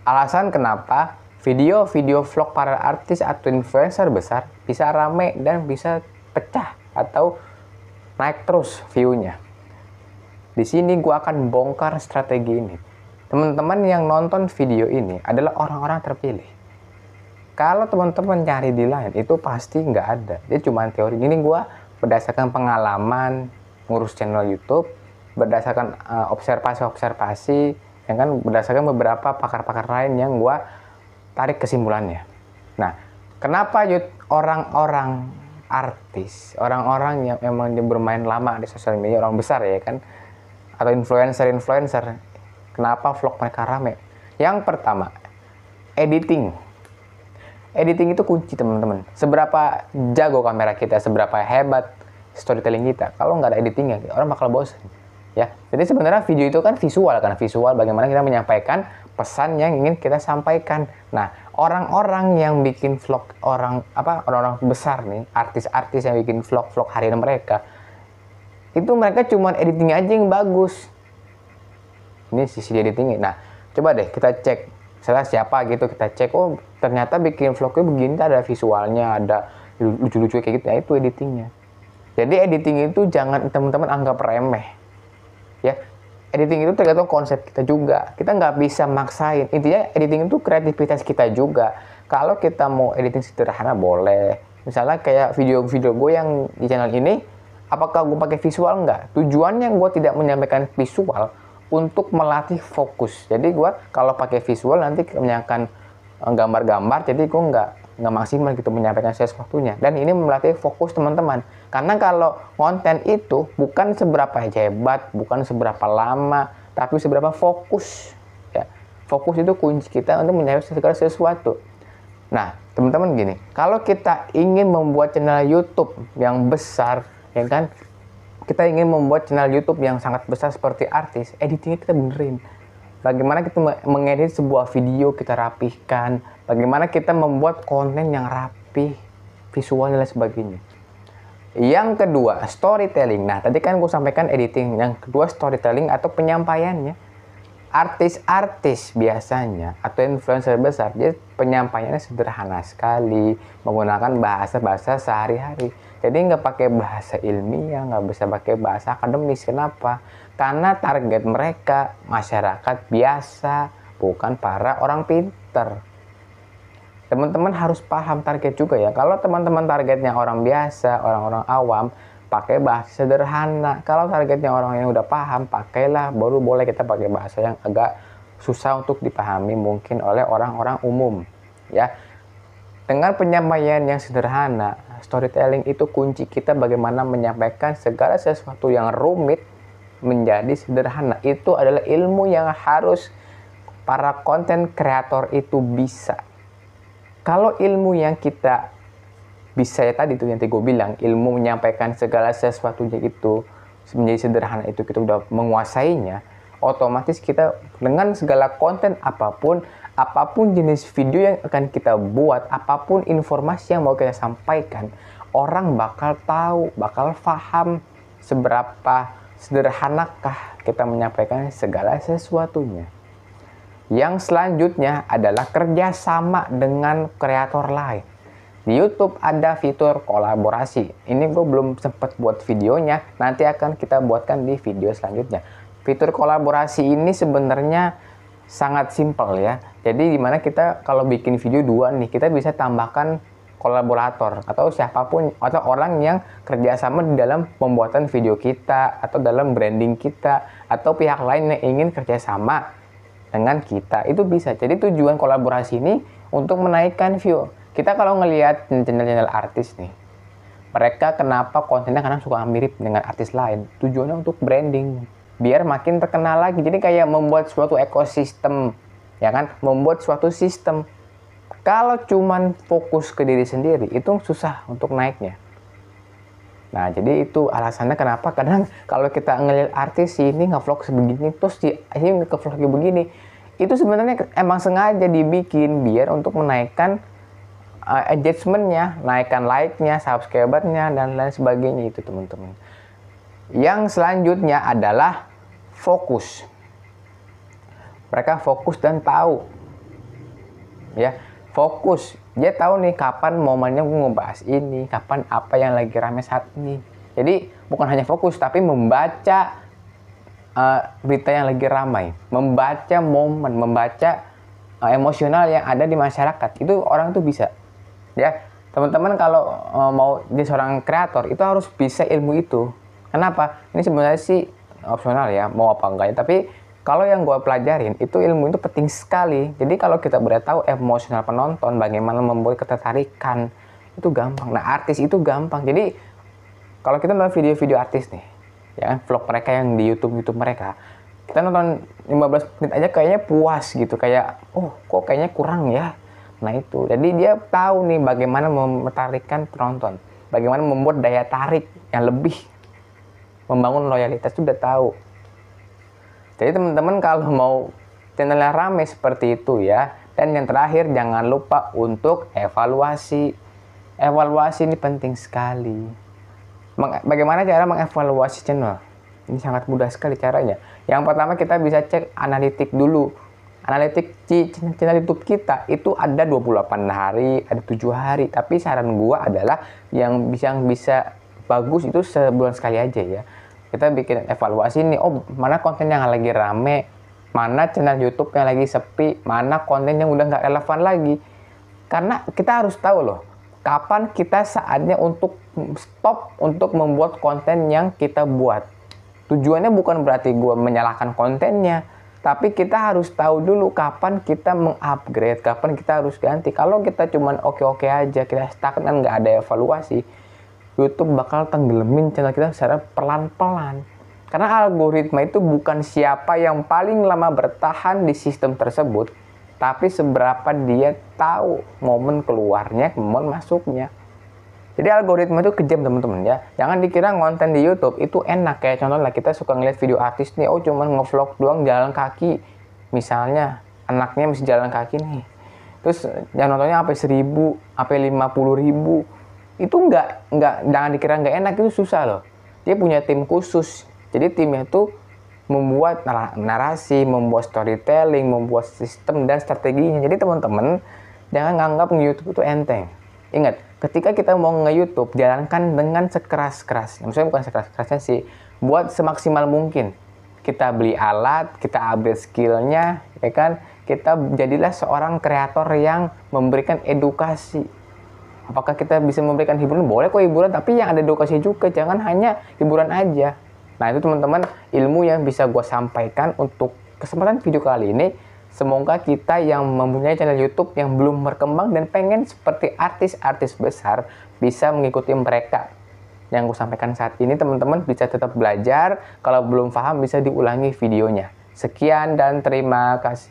alasan kenapa video-video vlog para artis atau influencer besar bisa rame dan bisa pecah atau naik terus view-nya. Di sini gue akan bongkar strategi ini. Teman-teman yang nonton video ini adalah orang-orang terpilih. Kalau teman-teman nyari di lain, itu pasti nggak ada. Dia cuma teori. Ini gue berdasarkan pengalaman ngurus channel YouTube, berdasarkan observasi-observasi, yang kan berdasarkan beberapa pakar-pakar lain yang gue tarik kesimpulannya. Nah, kenapa orang-orang artis, orang-orang yang emang bermain lama di sosial media, orang besar ya kan, atau influencer, kenapa vlog mereka rame? Yang pertama, editing. Editing itu kunci, teman-teman. Seberapa jago kamera kita, seberapa hebat storytelling kita, kalau nggak ada editingnya, orang bakal bosan. Ya, jadi sebenarnya video itu kan visual, bagaimana kita menyampaikan pesan yang ingin kita sampaikan. Nah, orang-orang yang bikin vlog, orang-orang besar nih, artis-artis yang bikin vlog harian mereka, itu mereka cuma editing aja yang bagus. Ini sisi editingnya. Nah, coba deh kita cek, siapa gitu, kita cek, oh ternyata bikin vlognya begini, ada visualnya, ada lucu-lucu kayak gitu, ya itu editingnya. Jadi editing itu jangan teman-teman anggap remeh. Ya, editing itu tergantung konsep kita juga. Kita nggak bisa maksain. Intinya editing itu kreativitas kita juga. Kalau kita mau editing sederhana boleh. Misalnya kayak video-video gue yang di channel ini, apakah gue pakai visual? Nggak. Tujuannya gue tidak menyampaikan visual untuk melatih fokus. Jadi gue kalau pakai visual nanti menyampaikan gambar-gambar, jadi gue nggak maksimal gitu menyampaikan sesuatunya. Dan ini melatih fokus teman-teman. Karena kalau konten itu bukan seberapa hebat, bukan seberapa lama, tapi seberapa fokus. Ya, fokus itu kunci kita untuk menyampaikan segala sesuatu. Nah, teman-teman gini, kalau kita ingin membuat channel YouTube yang besar, ya kan, kita ingin membuat channel YouTube yang sangat besar seperti artis, editingnya kita benerin. Bagaimana kita mengedit sebuah video, kita rapihkan. Bagaimana kita membuat konten yang rapih, visualnya dan sebagainya. Yang kedua, storytelling. Nah, tadi kan gue sampaikan editing. Yang kedua, storytelling atau penyampaiannya. Artis-artis biasanya atau influencer besar, dia penyampaiannya sederhana sekali, menggunakan bahasa-bahasa sehari-hari. Jadi nggak pakai bahasa ilmiah, nggak bisa pakai bahasa akademis. Kenapa? Karena target mereka masyarakat biasa, bukan para orang pinter. Teman-teman harus paham target juga ya. Kalau teman-teman targetnya orang biasa, orang-orang awam, pakai bahasa sederhana. Kalau targetnya orang yang udah paham, pakailah, baru boleh kita pakai bahasa yang agak susah untuk dipahami mungkin oleh orang-orang umum. Ya, dengan penyampaian yang sederhana, storytelling itu kunci kita bagaimana menyampaikan segala sesuatu yang rumit menjadi sederhana. Itu adalah ilmu yang harus para konten kreator itu bisa. Kalau ilmu yang kita bisa ya tadi tuh yang gue bilang, ilmu menyampaikan segala sesuatunya itu menjadi sederhana, itu kita udah menguasainya, otomatis kita dengan segala konten apapun jenis video yang akan kita buat, apapun informasi yang mau kita sampaikan, orang bakal tahu, bakal paham seberapa sederhanakah kita menyampaikan segala sesuatunya. Yang selanjutnya adalah kerjasama dengan kreator lain. Di YouTube ada fitur kolaborasi. Ini gue belum sempat buat videonya, nanti akan kita buatkan di video selanjutnya. Fitur kolaborasi ini sebenarnya sangat simpel ya. Jadi dimana kita kalau bikin video dua nih, kita bisa tambahkan kolaborator atau siapapun atau orang yang kerjasama di dalam pembuatan video kita atau dalam branding kita atau pihak lain yang ingin kerjasama dengan kita, itu bisa. Jadi tujuan kolaborasi ini untuk menaikkan view. Kita kalau ngelihat channel-channel artis nih, mereka kenapa kontennya kadang suka mirip dengan artis lain? Tujuannya untuk branding, biar makin terkenal lagi. Jadi kayak membuat suatu ekosistem, ya kan? Membuat suatu sistem. Kalau cuman fokus ke diri sendiri, itu susah untuk naiknya. Nah, jadi itu alasannya kenapa kadang kalau kita ngelihat artis ini nge-vlog sebegini, terus ini nge-vlog begini, itu sebenarnya emang sengaja dibikin biar untuk menaikkan engagement-nya, naikkan like-nya, subscriber-nya, dan lain sebagainya itu teman-teman. Yang selanjutnya adalah fokus. Mereka fokus dan tahu ya. Fokus, dia tahu nih kapan momennya gue ngebahas ini, kapan apa yang lagi rame saat ini. Jadi bukan hanya fokus, tapi membaca berita yang lagi ramai, membaca momen, membaca emosional yang ada di masyarakat. Itu orang tuh bisa, ya. Teman-teman kalau mau jadi seorang kreator itu harus bisa ilmu itu. Kenapa? Ini sebenarnya sih opsional ya, mau apa enggak ya. Tapi kalau yang gue pelajarin itu ilmu itu penting sekali. Jadi kalau kita udah tahu emosional penonton, bagaimana membuat ketertarikan, itu gampang. Nah, artis itu gampang. Jadi kalau kita nonton video-video artis nih, ya vlog mereka yang di YouTube mereka, kita nonton 15 menit aja kayaknya puas gitu, kayak oh kok kayaknya kurang ya. Nah itu, jadi dia tahu nih bagaimana menarik penonton, bagaimana membuat daya tarik yang lebih, membangun loyalitas itu udah tahu. Jadi teman-teman kalau mau channelnya rame seperti itu ya. Dan yang terakhir, jangan lupa untuk evaluasi. Evaluasi ini penting sekali. Bagaimana cara mengevaluasi channel? Ini sangat mudah sekali caranya. Yang pertama kita bisa cek analitik dulu. Analitik channel YouTube kita itu ada 28 hari, ada 7 hari. Tapi saran gua adalah yang bisa bagus itu sebulan sekali aja ya. Kita bikin evaluasi nih, oh mana konten yang lagi rame, mana channel YouTube yang lagi sepi, mana konten yang udah nggak relevan lagi. Karena kita harus tahu loh, kapan kita saatnya untuk stop untuk membuat konten yang kita buat. Tujuannya bukan berarti gue menyalahkan kontennya, tapi kita harus tahu dulu kapan kita mengupgrade, kapan kita harus ganti. Kalau kita cuman oke-oke aja, kita stagnan, nggak ada evaluasi, YouTube bakal tenggelamin channel kita secara pelan-pelan. Karena algoritma itu bukan siapa yang paling lama bertahan di sistem tersebut, tapi seberapa dia tahu momen keluarnya, momen masuknya. Jadi algoritma itu kejam teman-teman ya. Jangan dikira konten di YouTube itu enak. Kayak contohnya kita suka ngeliat video artis nih, oh cuman ngevlog doang jalan kaki. Misalnya anaknya mesti jalan kaki nih. Terus yang nontonnya sampai 1.000, sampai 50.000. Itu jangan dikira nggak enak, itu susah loh. Dia punya tim khusus. Jadi timnya tuh membuat narasi, membuat storytelling, membuat sistem dan strateginya. Jadi teman-teman jangan nganggap nge-YouTube itu enteng. Ingat, ketika kita mau nge-YouTube, jalankan dengan sekeras-kerasnya. Maksudnya bukan sekeras-kerasnya sih, buat semaksimal mungkin. Kita beli alat, kita upgrade skillnya, ya kan? Kita jadilah seorang kreator yang memberikan edukasi. Apakah kita bisa memberikan hiburan? Boleh kok hiburan, tapi yang ada edukasi juga. Jangan hanya hiburan aja. Nah itu teman-teman ilmu yang bisa gue sampaikan untuk kesempatan video kali ini. Semoga kita yang mempunyai channel YouTube yang belum berkembang dan pengen seperti artis-artis besar bisa mengikuti mereka. Yang gue sampaikan saat ini teman-teman bisa tetap belajar. Kalau belum paham bisa diulangi videonya. Sekian dan terima kasih.